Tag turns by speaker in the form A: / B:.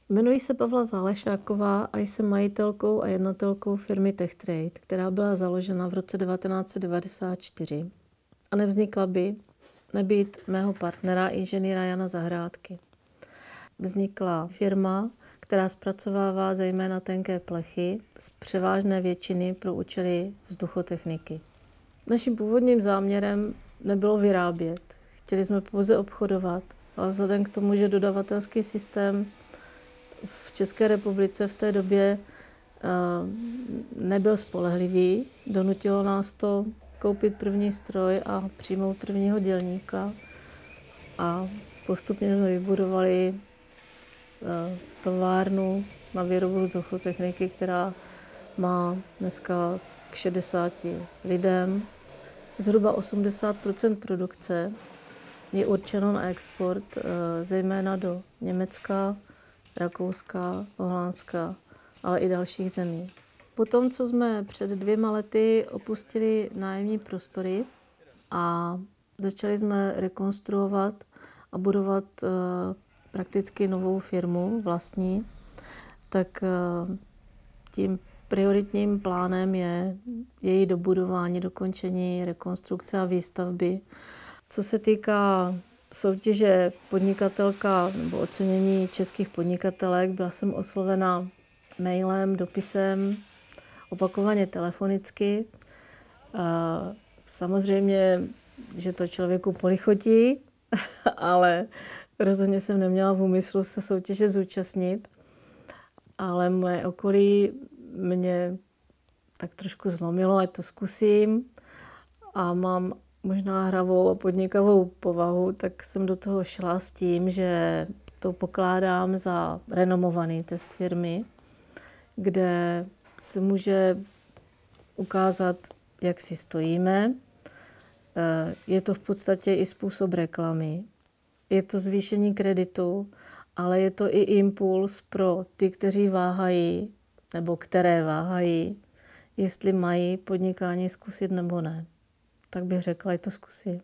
A: Jmenuji se Pavla Zálešáková a jsem majitelkou a jednatelkou firmy TechTrade, která byla založena v roce 1994 a nevznikla by nebýt mého partnera, inženýra Jana Zahrádky. Vznikla firma, která zpracovává zejména tenké plechy z převážné většiny pro účely vzduchotechniky. Naším původním záměrem nebylo vyrábět. Chtěli jsme pouze obchodovat, ale vzhledem k tomu, že dodavatelský systém v České republice v té době nebyl spolehlivý, donutilo nás to koupit první stroj a přijmout prvního dělníka. A postupně jsme vybudovali továrnu na výrobu vzduchotechniky, která má dneska k 60 lidem. Zhruba 80% produkce je určeno na export, zejména do Německa, Rakouska, Holandska, ale i dalších zemí. Potom, co jsme před 2 lety opustili nájemní prostory a začali jsme rekonstruovat a budovat prakticky novou firmu vlastní, tak tím prioritním plánem je její dobudování, dokončení, rekonstrukce a výstavby. Co se týká soutěže podnikatelka nebo ocenění českých podnikatelek, byla jsem oslovena mailem, dopisem, opakovaně telefonicky. Samozřejmě, že to člověku polichotí, ale rozhodně jsem neměla v úmyslu se soutěže zúčastnit. Ale moje okolí mě tak trošku zlomilo, ať to zkusím. A mám možná hravou a podnikavou povahu, tak jsem do toho šla s tím, že to pokládám za renomovaný test firmy, kde se může ukázat, jak si stojíme. Je to v podstatě i způsob reklamy. Je to zvýšení kreditu, ale je to i impuls pro ty, kteří váhají, nebo které váhají, jestli mají podnikání zkusit nebo ne. Tak bych řekla, ať to zkusí.